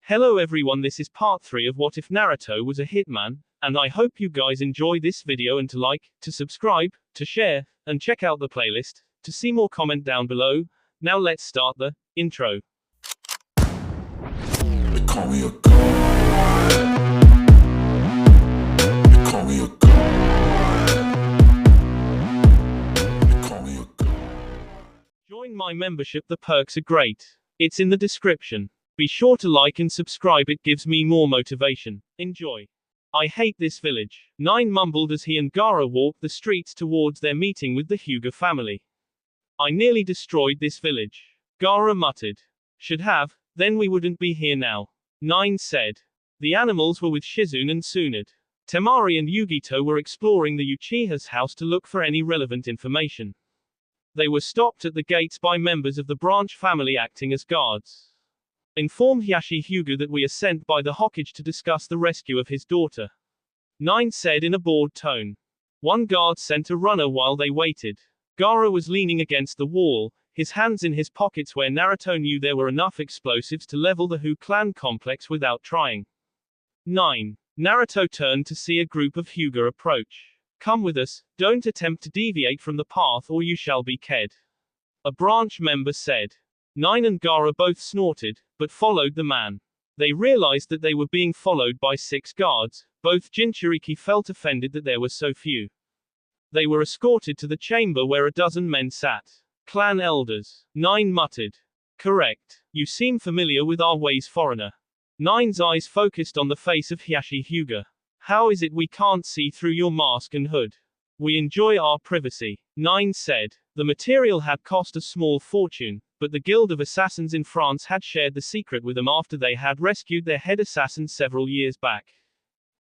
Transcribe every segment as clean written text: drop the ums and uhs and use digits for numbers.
Hello everyone, this is part 3 of What If Naruto Was a Hitman, and I hope you guys enjoy this video and to like, to subscribe, to share, and check out the playlist, to see more comment down below. Now let's start the intro. They call me a god. They call me a god. They call me a god. Join my membership, the perks are great. It's in the description. Be sure to like and subscribe, it gives me more motivation. Enjoy. I hate this village, Nine mumbled as he and Gaara walked the streets towards their meeting with the Hyuga family. I nearly destroyed this village, Gaara muttered. Should have, then we wouldn't be here now. Nine said. The animals were with Shizune and Tsunade. Temari and Yugito were exploring the Uchiha's house to look for any relevant information. They were stopped at the gates by members of the branch family acting as guards. Inform Hiashi Hyuga that we are sent by the Hokage to discuss the rescue of his daughter. Nine said in a bored tone. One guard sent a runner while they waited. Gaara was leaning against the wall, his hands in his pockets where Naruto knew there were enough explosives to level the Hu clan complex without trying. 9. Naruto turned to see a group of Hyuga approach. Come with us, don't attempt to deviate from the path or you shall be killed. A branch member said. Nine and Gaara both snorted, but followed the man. They realized that they were being followed by 6 guards. Both Jinchuriki felt offended that there were so few. They were escorted to the chamber where a dozen men sat. Clan elders. Nine muttered. Correct. You seem familiar with our ways, foreigner. Nine's eyes focused on the face of Hiashi Hyuga. How is it we can't see through your mask and hood? We enjoy our privacy. Nine said. The material had cost a small fortune, but the Guild of Assassins in France had shared the secret with them after they had rescued their head assassin several years back.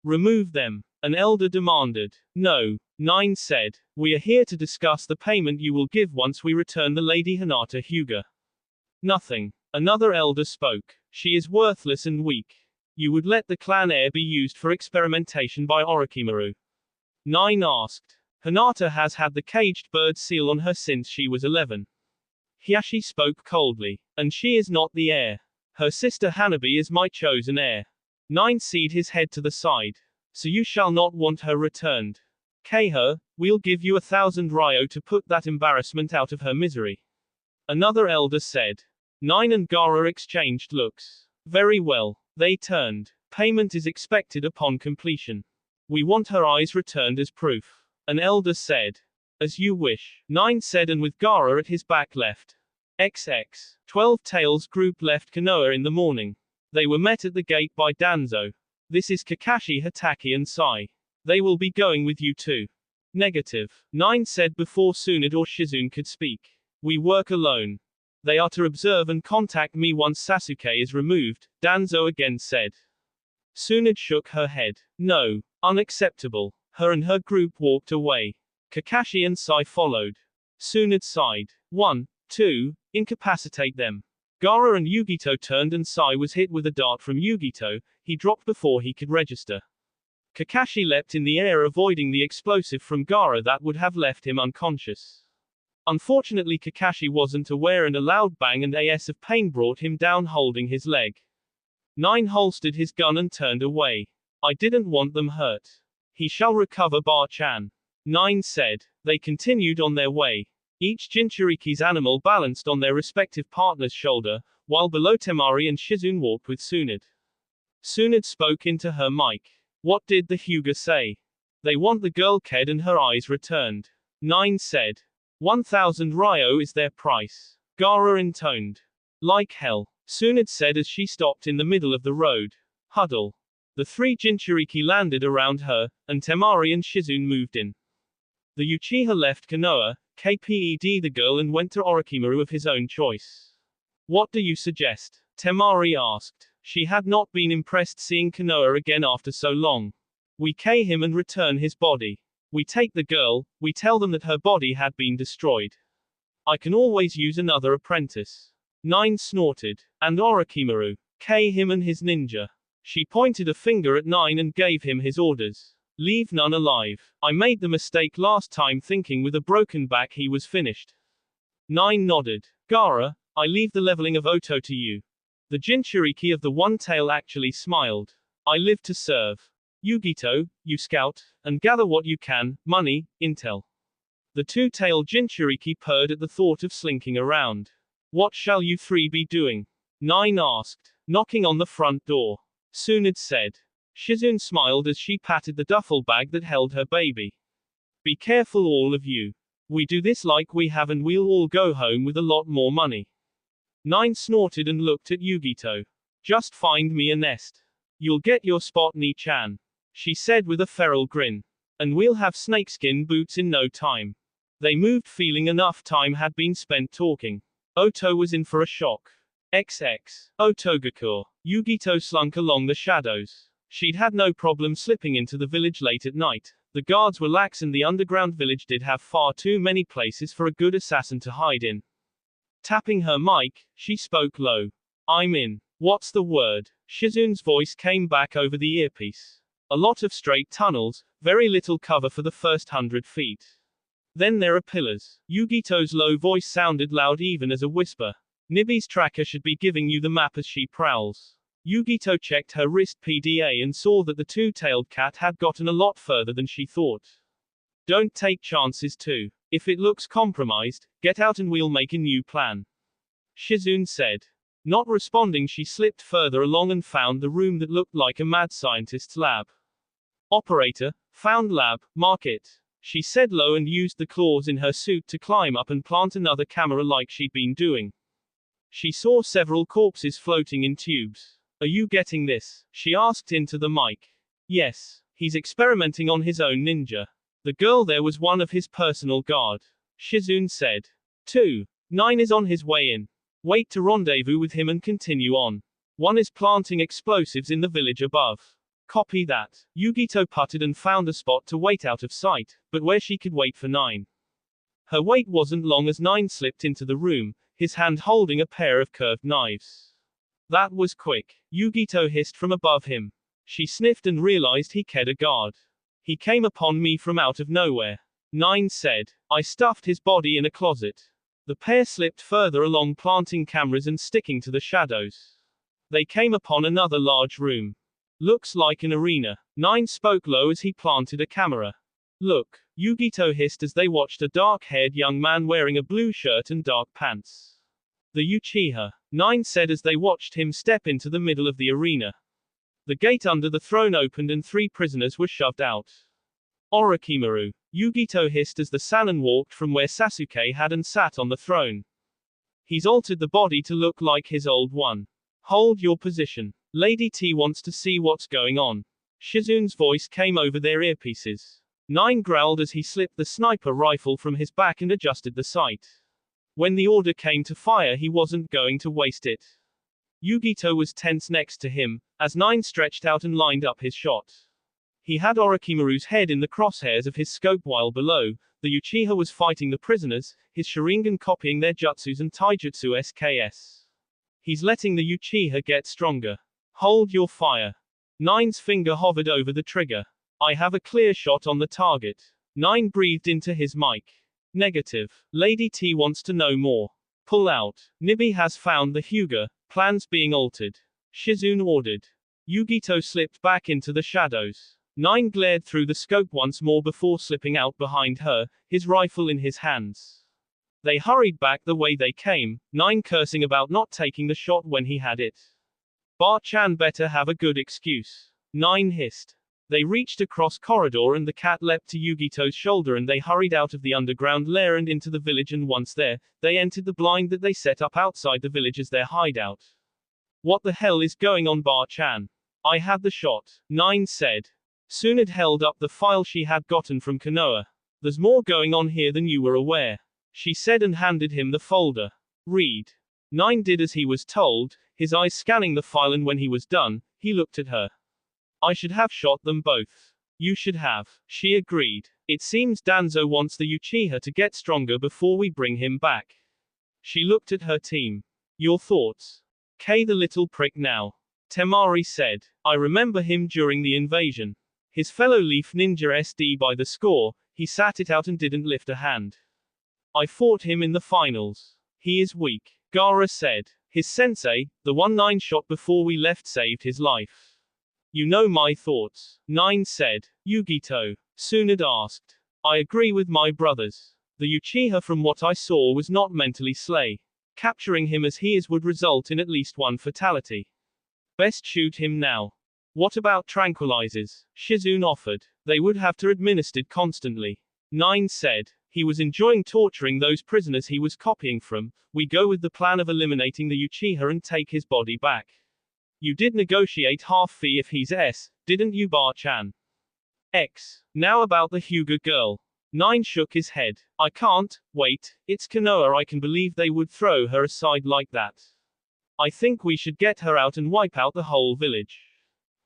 Remove them, an elder demanded. No, Nine said. We are here to discuss the payment you will give once we return the Lady Hinata Hyuga. Nothing. Another elder spoke. She is worthless and weak. You would let the clan heir be used for experimentation by Orochimaru? Nine asked. Hinata has had the caged bird seal on her since she was 11. Hiashi spoke coldly. And she is not the heir. Her sister Hanabi is my chosen heir. Nine seed his head to the side. So you shall not want her returned. Her, we'll give you 1,000 ryo to put that embarrassment out of her misery. Another elder said. Nine and Gaara exchanged looks. Very well. They turned. Payment is expected upon completion. We want her eyes returned as proof. An elder said. As you wish. Nine said, and with Gaara at his back left. 12 Tails group left Konoha in the morning. They were met at the gate by Danzo. This is Kakashi, Hatake and Sai. They will be going with you too. Negative. Nine said before Tsunade or Shizune could speak. We work alone. They are to observe and contact me once Sasuke is removed, Danzo again said. Tsunade shook her head. No. Unacceptable. Her and her group walked away. Kakashi and Sai followed. Tsunade sighed. 1, 2, incapacitate them. Gaara and Yugito turned and Sai was hit with a dart from Yugito. He dropped before he could register. Kakashi leapt in the air, avoiding the explosive from Gaara that would have left him unconscious. Unfortunately, Kakashi wasn't aware and a loud bang and as of pain brought him down, holding his leg. Nine holstered his gun and turned away. I didn't want them hurt. He shall recover, Bar-chan. Nine said. They continued on their way. Each Jinchuriki's animal balanced on their respective partner's shoulder, while below Temari and Shizune walked with Tsunade. Tsunade spoke into her mic. What did the Hyuga say? They want the girl killed and her eyes returned. Nine said. 1,000 ryo is their price. Gaara intoned. Like hell. Tsunade said as she stopped in the middle of the road. Huddle. The 3 Jinchuriki landed around her, and Temari and Shizune moved in. The Uchiha left Konoha, KPED the girl, and went to Orochimaru of his own choice. What do you suggest? Temari asked. She had not been impressed seeing Konoha again after so long. We kill him and return his body. We take the girl, we tell them that her body had been destroyed. I can always use another apprentice. Nine snorted. And Orochimaru. Kill him and his ninja. She pointed a finger at Nine and gave him his orders. Leave none alive. I made the mistake last time thinking with a broken back he was finished. Nine nodded. Gaara, I leave the leveling of Oto to you. The Jinchuriki of the One Tail actually smiled. I live to serve. Yugito, you scout, and gather what you can, money, intel. The two-tailed Jinchuriki purred at the thought of slinking around. What shall you three be doing? 9 asked. Knocking on the front door. Tsunade said. Shizune smiled as she patted the duffel bag that held her baby. Be careful all of you. We do this like we have and we'll all go home with a lot more money. 9 snorted and looked at Yugito. Just find me a nest. You'll get your spot, Ni-chan. She said with a feral grin. And we'll have snakeskin boots in no time. They moved feeling enough time had been spent talking. Oto was in for a shock. XX. Otogakur. Yugito slunk along the shadows. She'd had no problem slipping into the village late at night. The guards were lax and the underground village did have far too many places for a good assassin to hide in. Tapping her mic, she spoke low. I'm in. What's the word? Shizune's voice came back over the earpiece. A lot of straight tunnels, very little cover for the first 100 feet. Then there are pillars. Yugito's low voice sounded loud even as a whisper. Nibby's tracker should be giving you the map as she prowls. Yugito checked her wrist PDA and saw that the two-tailed cat had gotten a lot further than she thought. Don't take chances too. If it looks compromised, get out and we'll make a new plan. Shizune said. Not responding, she slipped further along and found the room that looked like a mad scientist's lab. Operator, found lab, mark it. She said low and used the claws in her suit to climb up and plant another camera like she'd been doing. She saw several corpses floating in tubes. Are you getting this? She asked into the mic. Yes. He's experimenting on his own ninja. The girl there was one of his personal guard. Shizune said. 2. 9 is on his way in. Wait to rendezvous with him and continue on. 1 is planting explosives in the village above. Copy that. Yugito putted and found a spot to wait out of sight, but where she could wait for 9. Her wait wasn't long as 9 slipped into the room, his hand holding a pair of curved knives. That was quick. Yugito hissed from above him. She sniffed and realized he cared a guard. He came upon me from out of nowhere. 9 said. I stuffed his body in a closet. The pair slipped further along, planting cameras and sticking to the shadows. They came upon another large room. Looks like an arena. 9 spoke low as he planted a camera. Look, Yugito hissed as they watched a dark-haired young man wearing a blue shirt and dark pants. The Uchiha. 9 said as they watched him step into the middle of the arena. The gate under the throne opened and 3 prisoners were shoved out. Orochimaru. Yugito hissed as the Sannin walked from where Sasuke had and sat on the throne. He's altered the body to look like his old one. Hold your position. Lady T wants to see what's going on. Shizune's voice came over their earpieces. 9 growled as he slipped the sniper rifle from his back and adjusted the sight. When the order came to fire, he wasn't going to waste it. Yugito was tense next to him, as 9 stretched out and lined up his shot. He had Orochimaru's head in the crosshairs of his scope while below, the Uchiha was fighting the prisoners, his Sharingan copying their jutsus and taijutsu SKS. He's letting the Uchiha get stronger. Hold your fire. 9's finger hovered over the trigger. I have a clear shot on the target. 9 breathed into his mic. Negative. Lady T wants to know more. Pull out. Nibby has found the Hyuga, plans being altered. Shizune ordered. Yugito slipped back into the shadows. 9 glared through the scope once more before slipping out behind her, his rifle in his hands. They hurried back the way they came, 9 cursing about not taking the shot when he had it. Bar-chan better have a good excuse. 9 hissed. They reached across corridor and the cat leapt to Yugito's shoulder and they hurried out of the underground lair and into the village, and once there, they entered the blind that they set up outside the village as their hideout. What the hell is going on, Bar-chan? I had the shot, 9 said. Tsunade held up the file she had gotten from Konoha. There's more going on here than you were aware, she said and handed him the folder. Read. 9 did as he was told, his eyes scanning the file, and when he was done, he looked at her. I should have shot them both. You should have, she agreed. It seems Danzo wants the Uchiha to get stronger before we bring him back. She looked at her team. Your thoughts? K the little prick now. Temari said. I remember him during the invasion. His fellow Leaf Ninja SD by the score, he sat it out and didn't lift a hand. I fought him in the finals. He is weak. Gaara said. His sensei, the one 9 shot before we left, saved his life. You know my thoughts, 9 said. Yugito, Tsunade asked. I agree with my brothers. The Uchiha from what I saw was not mentally slay. Capturing him as he is would result in at least one fatality. Best shoot him now. What about tranquilizers? Shizune offered. They would have to administered constantly. 9 said. He was enjoying torturing those prisoners he was copying from. We go with the plan of eliminating the Uchiha and take his body back. You did negotiate half fee if he's S, didn't you, Bar-chan? X. Now about the Hyuga girl. 9 shook his head. I can't, wait, it's Konoha. I can believe they would throw her aside like that. I think we should get her out and wipe out the whole village.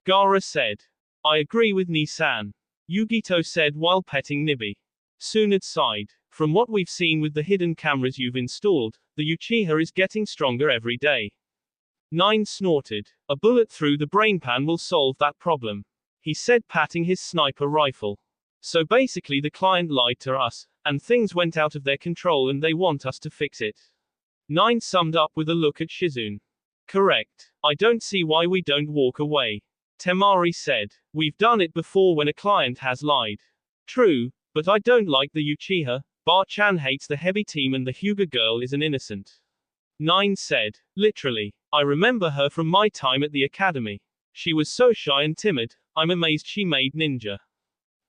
Gaara said. I agree with Nisan. Yugito said while petting Nibi. Tsunade sighed. From what we've seen with the hidden cameras you've installed, the Uchiha is getting stronger every day. 9 snorted. A bullet through the brainpan will solve that problem. He said, patting his sniper rifle. So basically the client lied to us, and things went out of their control and they want us to fix it. 9 summed up with a look at Shizune. Correct. I don't see why we don't walk away. Temari said. We've done it before when a client has lied. True, but I don't like the Uchiha. Bar-chan hates the heavy team and the Hyuga girl is an innocent. 9 said. Literally. I remember her from my time at the academy. She was so shy and timid, I'm amazed she made ninja.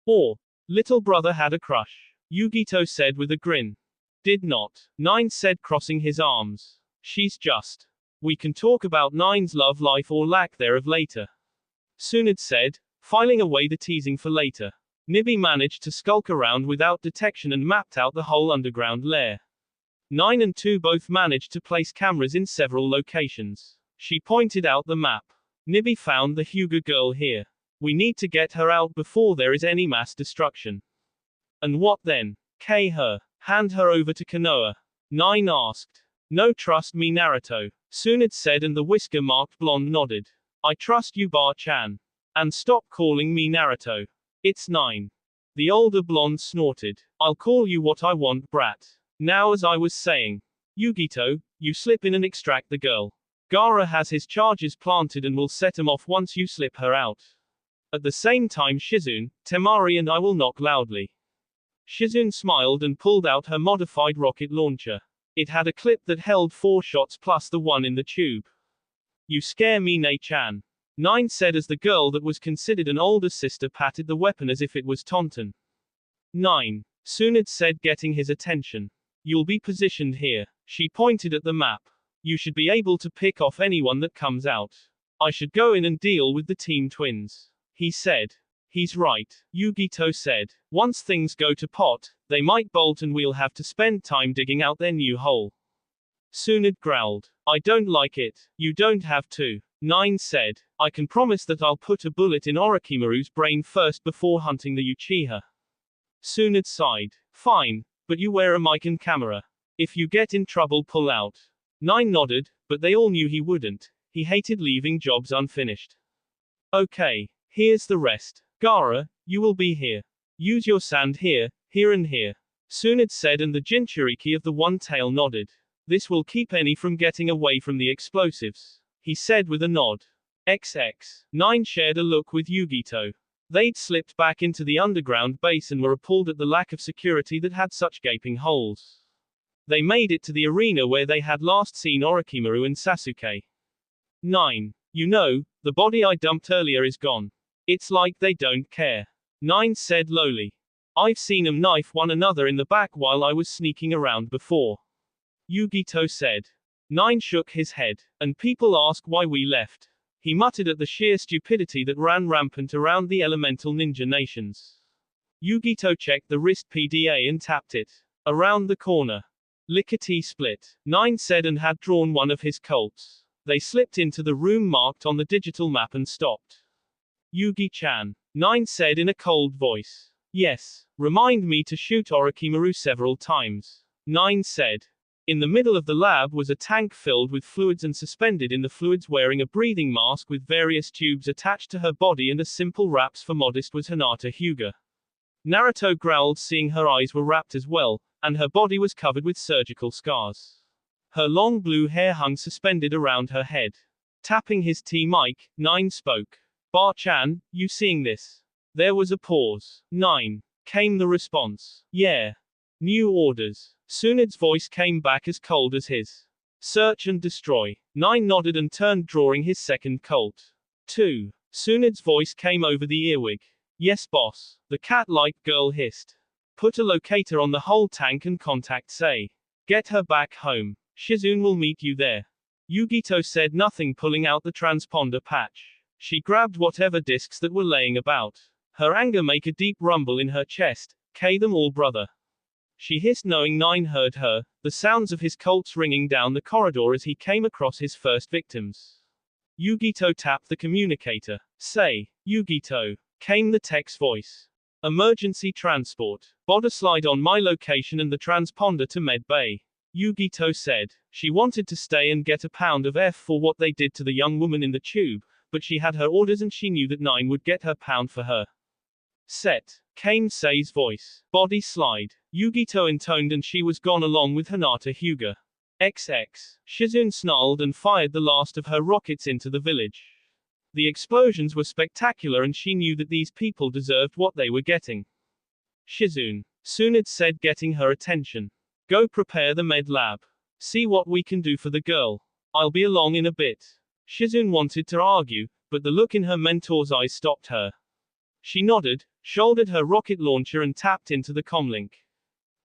Or, little brother had a crush. Yugito said with a grin. Did not. 9 said, crossing his arms. She's just. We can talk about 9's love life or lack thereof later. Tsunade said, filing away the teasing for later. Nibi managed to skulk around without detection and mapped out the whole underground lair. 9 and 2 both managed to place cameras in several locations. She pointed out the map. Nibi found the Hyuga girl here. We need to get her out before there is any mass destruction. And what then? K her. Hand her over to Konoha. 9 asked. No, trust me, Naruto. Tsunade said, and the whisker-marked blonde nodded. I trust you, Bar-chan. And stop calling me Naruto. It's 9. The older blonde snorted. I'll call you what I want, brat. Now, as I was saying. Yugito, you slip in and extract the girl. Gaara has his charges planted and will set him off once you slip her out. At the same time, Shizune, Temari and I will knock loudly. Shizune smiled and pulled out her modified rocket launcher. It had a clip that held 4 shots plus the one in the tube. You scare me, Nei-chan. 9 said as the girl that was considered an older sister patted the weapon as if it was taunton. 9. Tsunade said, getting his attention. You'll be positioned here. She pointed at the map. You should be able to pick off anyone that comes out. I should go in and deal with the team twins. He said. He's right, Yugito said. Once things go to pot, they might bolt and we'll have to spend time digging out their new hole. Tsunade growled. I don't like it. You don't have to. 9 said. I can promise that I'll put a bullet in Orochimaru's brain first before hunting the Uchiha. Tsunade sighed. Fine, but you wear a mic and camera. If you get in trouble, pull out. 9 nodded, but they all knew he wouldn't. He hated leaving jobs unfinished. Okay, here's the rest. Gaara, you will be here. Use your sand here, here and here. Tsunade said, and the Jinchuriki of the One Tail nodded. This will keep any from getting away from the explosives. He said with a nod. XX. 9 shared a look with Yugito. They'd slipped back into the underground base and were appalled at the lack of security that had such gaping holes. They made it to the arena where they had last seen Orochimaru and Sasuke. 9. You know, the body I dumped earlier is gone. It's like they don't care. 9 said lowly. I've seen 'em knife one another in the back while I was sneaking around before. Yugito said. 9 shook his head. And people ask why we left. He muttered at the sheer stupidity that ran rampant around the elemental ninja nations. Yugito checked the wrist PDA and tapped it. Around the corner. Lickety split. 9 said, and had drawn one of his Colts. They slipped into the room marked on the digital map and stopped. Yugi-chan. 9 said in a cold voice. Yes. Remind me to shoot Orochimaru several times. 9 said. In the middle of the lab was a tank filled with fluids, and suspended in the fluids wearing a breathing mask with various tubes attached to her body and a simple wraps for modest was Hinata Hyuga. Naruto growled, seeing her eyes were wrapped as well, and her body was covered with surgical scars. Her long blue hair hung suspended around her head. Tapping his T-mic, 9 spoke. Bar-chan, you seeing this? There was a pause. 9. Came the response. Yeah. New orders. Sunad's voice came back as cold as his. Search and destroy. 9 nodded and turned, drawing his second Colt. 2. Sunad's voice came over the earwig. Yes, boss. The cat-like girl hissed. Put a locator on the whole tank and contact Sei. Get her back home. Shizune will meet you there. Yugito said nothing, pulling out the transponder patch. She grabbed whatever discs that were laying about. Her anger made a deep rumble in her chest. K them all, brother. She hissed, knowing 9 heard her, the sounds of his Colts ringing down the corridor as he came across his first victims. Yugito tapped the communicator. Sei, Yugito. Came the tech's voice. Emergency transport. Boda slide on my location and the transponder to Med Bay. Yugito said. She wanted to stay and get a pound of F for what they did to the young woman in the tube, but she had her orders and she knew that 9 would get her pound for her. Set. Came Sei's voice. Body slide. Yugito intoned and she was gone along with Hinata Hyuga. XX. Shizune snarled and fired the last of her rockets into the village. The explosions were spectacular and she knew that these people deserved what they were getting. Shizune. Sunad said, getting her attention. Go prepare the med lab. See what we can do for the girl. I'll be along in a bit. Shizune wanted to argue, but the look in her mentor's eyes stopped her. She nodded, shouldered her rocket launcher and tapped into the comlink.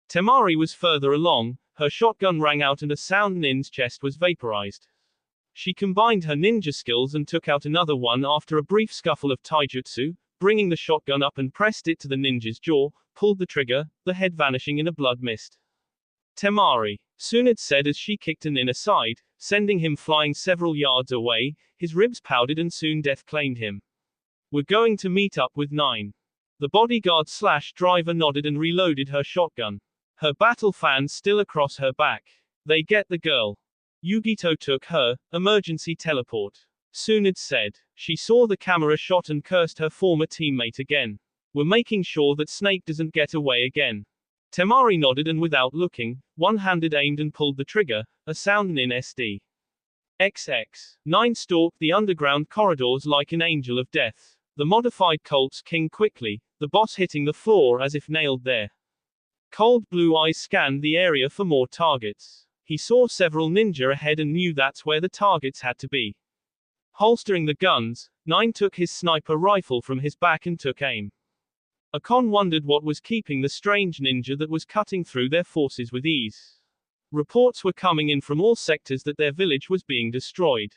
Temari was further along, her shotgun rang out and a sound. Nin's chest was vaporized. She combined her ninja skills and took out another one after a brief scuffle of taijutsu, bringing the shotgun up and pressed it to the ninja's jaw, pulled the trigger, the head vanishing in a blood mist. Temari, Sunad said as she kicked a nin aside, sending him flying several yards away. His ribs powdered and soon death claimed him. We're going to meet up with 9. The bodyguard / driver nodded and reloaded her shotgun. Her battle fans still across her back. They get the girl. Yugito took her. Emergency teleport. Sunad said. She saw the camera shot and cursed her former teammate again. We're making sure that Snake doesn't get away again. Temari nodded and without looking, one-handed aimed and pulled the trigger, a sound in SD. XX. 9 stalked the underground corridors like an angel of death. The modified Colts king quickly, the boss hitting the floor as if nailed there. Cold blue eyes scanned the area for more targets. He saw several ninja ahead and knew that's where the targets had to be. Holstering the guns, 9 took his sniper rifle from his back and took aim. Akon wondered what was keeping the strange ninja that was cutting through their forces with ease. Reports were coming in from all sectors that their village was being destroyed.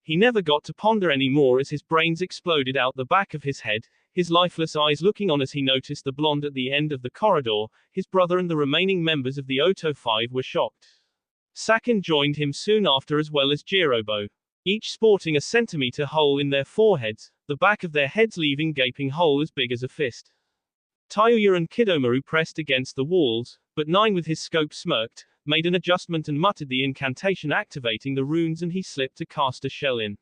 He never got to ponder anymore as his brains exploded out the back of his head, his lifeless eyes looking on as he noticed the blonde at the end of the corridor. His brother and the remaining members of the Oto 5 were shocked. Sakin joined him soon after, as well as Jirobo. Each sporting a centimeter hole in their foreheads, the back of their heads leaving gaping hole as big as a fist. Tayuya and Kidomaru pressed against the walls, but 9 with his scope smirked, made an adjustment and muttered the incantation activating the runes and he slipped to cast a shell in.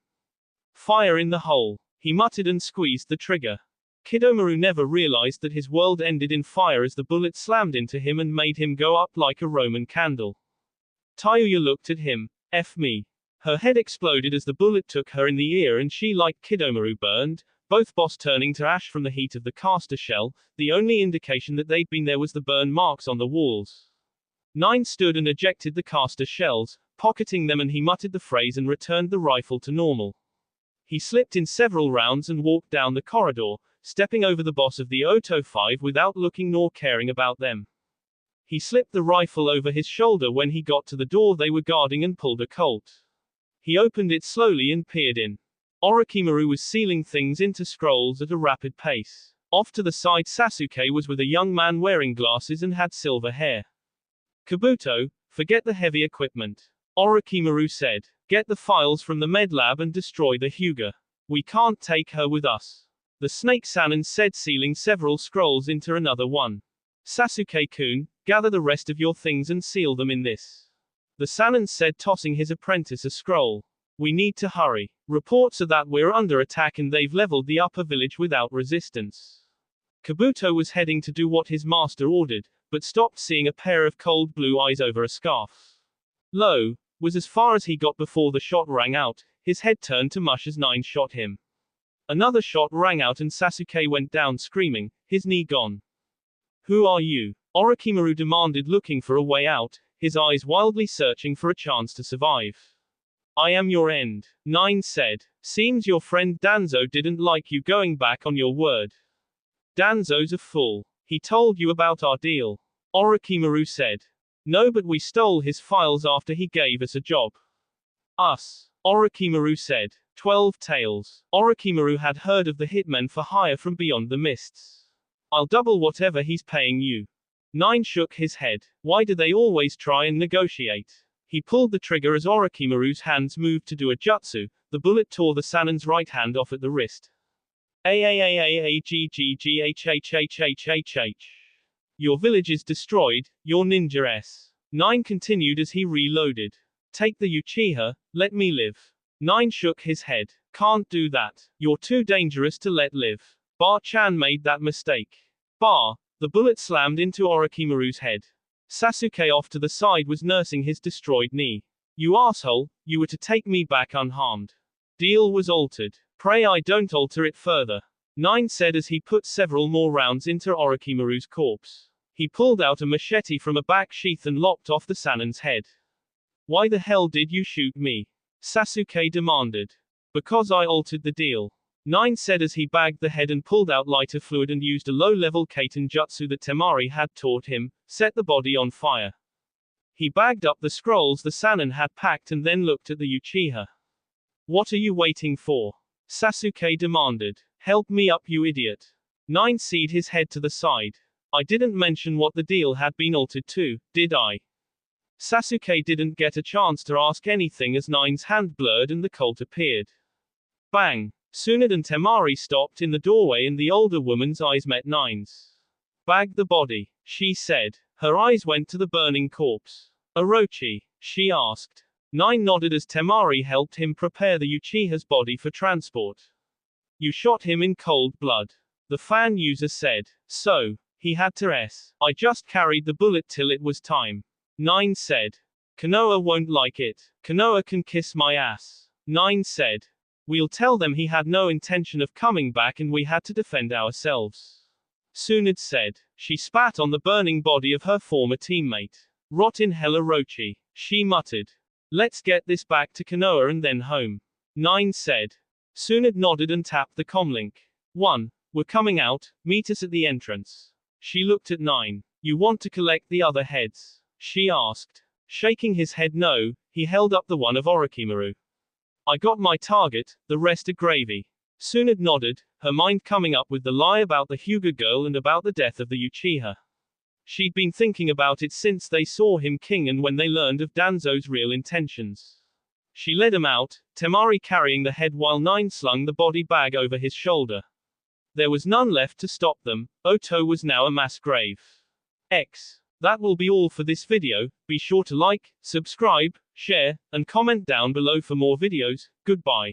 Fire in the hole. He muttered and squeezed the trigger. Kidomaru never realized that his world ended in fire as the bullet slammed into him and made him go up like a Roman candle. Tayuya looked at him. F me. Her head exploded as the bullet took her in the ear and she, like Kidomaru, burned, both boss turning to ash from the heat of the caster shell. The only indication that they'd been there was the burn marks on the walls. 9 stood and ejected the caster shells, pocketing them, and he muttered the phrase and returned the rifle to normal. He slipped in several rounds and walked down the corridor, stepping over the boss of the Oto 5 without looking nor caring about them. He slipped the rifle over his shoulder when he got to the door they were guarding and pulled a Colt. He opened it slowly and peered in. Orochimaru was sealing things into scrolls at a rapid pace. Off to the side Sasuke was with a young man wearing glasses and had silver hair. Kabuto, forget the heavy equipment. Orochimaru said. Get the files from the med lab and destroy the Hyuga. We can't take her with us. The Snake Sannin said, sealing several scrolls into another one. Sasuke-kun, gather the rest of your things and seal them in this. The Sannin said, tossing his apprentice a scroll. We need to hurry. Reports are that we're under attack and they've leveled the upper village without resistance. Kabuto was heading to do what his master ordered, but stopped seeing a pair of cold blue eyes over a scarf. Low, was as far as he got before the shot rang out. His head turned to mush as 9 shot him. Another shot rang out and Sasuke went down screaming, his knee gone. Who are you? Orochimaru demanded, looking for a way out, his eyes wildly searching for a chance to survive. I am your end, 9 said. Seems your friend Danzo didn't like you going back on your word. Danzo's a fool. He told you about our deal. Orochimaru said. No, but we stole his files after he gave us a job. Us. Orochimaru said. 12 Tails. Orochimaru had heard of the hitmen for hire from beyond the mists. I'll double whatever he's paying you. 9 shook his head. Why do they always try and negotiate? He pulled the trigger as Orochimaru's hands moved to do a jutsu. The bullet tore the Sanin's right hand off at the wrist. AAAAAGGGHHHHHH. Your village is destroyed, your ninja S. 9 continued as he reloaded. Take the Uchiha, let me live. 9 shook his head. Can't do that. You're too dangerous to let live. Bar-chan made that mistake. Bar. The bullet slammed into Orochimaru's head. Sasuke off to the side was nursing his destroyed knee. You asshole, you were to take me back unharmed. Deal was altered. Pray I don't alter it further. 9 said as he put several more rounds into Orochimaru's corpse. He pulled out a machete from a back sheath and lopped off the Sanin's head. Why the hell did you shoot me? Sasuke demanded. Because I altered the deal. 9 said as he bagged the head and pulled out lighter fluid and used a low-level Kaiten jutsu that Temari had taught him, set the body on fire. He bagged up the scrolls the Sanin had packed and then looked at the Uchiha. What are you waiting for? Sasuke demanded. Help me up, you idiot. 9 seed his head to the side. I didn't mention what the deal had been altered to, did I? Sasuke didn't get a chance to ask anything as 9's hand blurred and the Colt appeared. Bang! Tsunade and Temari stopped in the doorway and the older woman's eyes met 9's. Bag the body, she said. Her eyes went to the burning corpse. Orochi, she asked. 9 nodded as Temari helped him prepare the Uchiha's body for transport. You shot him in cold blood. The fan user said. So, he had to I just carried the bullet till it was time. 9 said. Konoha won't like it. Konoha can kiss my ass. 9 said. We'll tell them he had no intention of coming back and we had to defend ourselves. Tsunade said. She spat on the burning body of her former teammate. Rot in hell, Orochi, she muttered. Let's get this back to Konoha and then home. 9 said. Tsunade nodded and tapped the comlink. 1. We're coming out, meet us at the entrance. She looked at 9. You want to collect the other heads? She asked. Shaking his head no, he held up the one of Orochimaru. I got my target, the rest are gravy. Tsunade nodded, her mind coming up with the lie about the Hyuga girl and about the death of the Uchiha. She'd been thinking about it since they saw him king and when they learned of Danzo's real intentions. She led him out, Temari carrying the head while 9 slung the body bag over his shoulder. There was none left to stop them. Oto was now a mass grave. That will be all for this video. Be sure to like, subscribe, share, and comment down below for more videos. Goodbye.